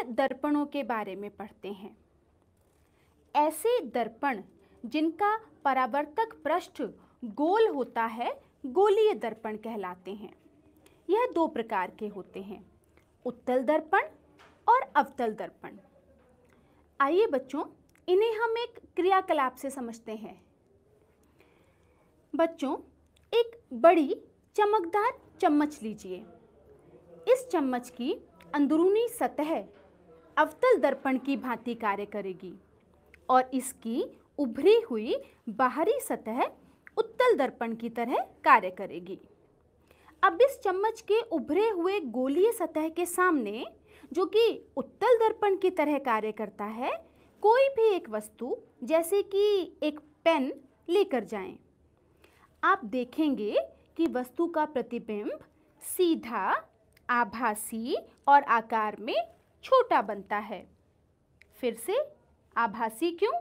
दर्पणों के बारे में पढ़ते हैं। ऐसे दर्पण जिनका परावर्तक पृष्ठ गोल होता है गोलीय दर्पण कहलाते हैं। यह दो प्रकार के होते हैं, उत्तल दर्पण और अवतल दर्पण। आइए बच्चों, इन्हें हम एक क्रियाकलाप से समझते हैं। बच्चों, एक बड़ी चमकदार चम्मच लीजिए। इस चम्मच की अंदरूनी सतह अवतल दर्पण की भांति कार्य करेगी और इसकी उभरी हुई बाहरी सतह उत्तल दर्पण की तरह कार्य करेगी। अब इस चम्मच के उभरे हुए गोलीय सतह के सामने, जो कि उत्तल दर्पण की तरह कार्य करता है, कोई भी एक वस्तु जैसे कि एक पेन लेकर जाएं। आप देखेंगे कि वस्तु का प्रतिबिंब सीधा, आभासी और आकार में छोटा बनता है। फिर से आभासी क्यों?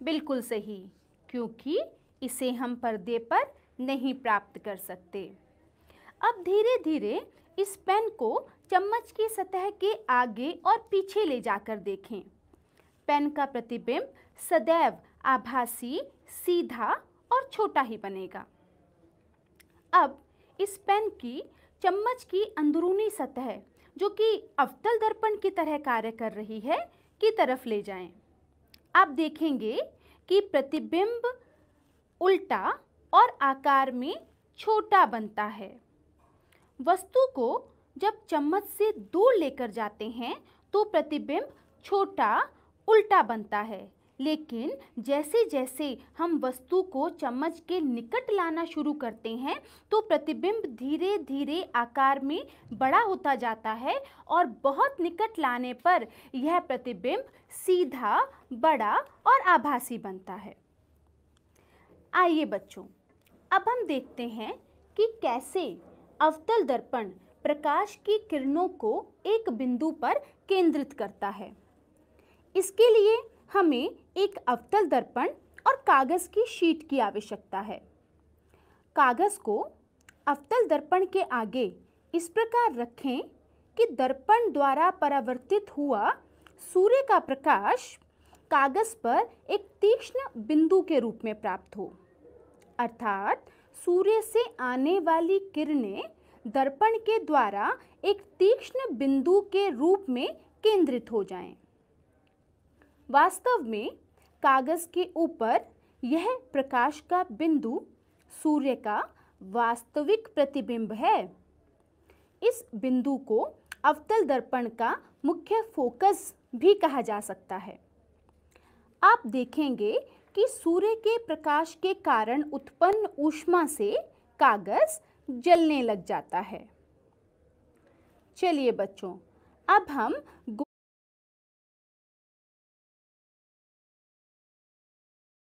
बिल्कुल सही, क्योंकि इसे हम पर्दे पर नहीं प्राप्त कर सकते। अब धीरे धीरे इस पेन को चम्मच की सतह के आगे और पीछे ले जाकर देखें। पेन का प्रतिबिंब सदैव आभासी, सीधा और छोटा ही बनेगा। अब इस पेन की चम्मच की अंदरूनी सतह, जो कि अवतल दर्पण की तरह कार्य कर रही है, की तरफ ले जाएं। आप देखेंगे कि प्रतिबिंब उल्टा और आकार में छोटा बनता है। वस्तु को जब चम्मच से दूर लेकर जाते हैं तो प्रतिबिंब छोटा, उल्टा बनता है, लेकिन जैसे जैसे हम वस्तु को चम्मच के निकट लाना शुरू करते हैं तो प्रतिबिंब धीरे धीरे आकार में बड़ा होता जाता है और बहुत निकट लाने पर यह प्रतिबिंब सीधा, बड़ा और आभासी बनता है। आइए बच्चों, अब हम देखते हैं कि कैसे अवतल दर्पण प्रकाश की किरणों को एक बिंदु पर केंद्रित करता है। इसके लिए हमें एक अवतल दर्पण और कागज की शीट की आवश्यकता है। कागज को अवतल दर्पण के आगे इस प्रकार रखें कि दर्पण द्वारा परावर्तित हुआ सूर्य का प्रकाश कागज पर एक तीक्ष्ण बिंदु के रूप में प्राप्त हो, अर्थात सूर्य से आने वाली किरणें दर्पण के द्वारा एक तीक्ष्ण बिंदु के रूप में केंद्रित हो जाएं। वास्तव में कागज के ऊपर यह प्रकाश का बिंदु सूर्य का वास्तविक प्रतिबिंब है। इस बिंदु को अवतल दर्पण का मुख्य फोकस भी कहा जा सकता है। आप देखेंगे कि सूर्य के प्रकाश के कारण उत्पन्न ऊष्मा से कागज जलने लग जाता है। चलिए बच्चों, अब हम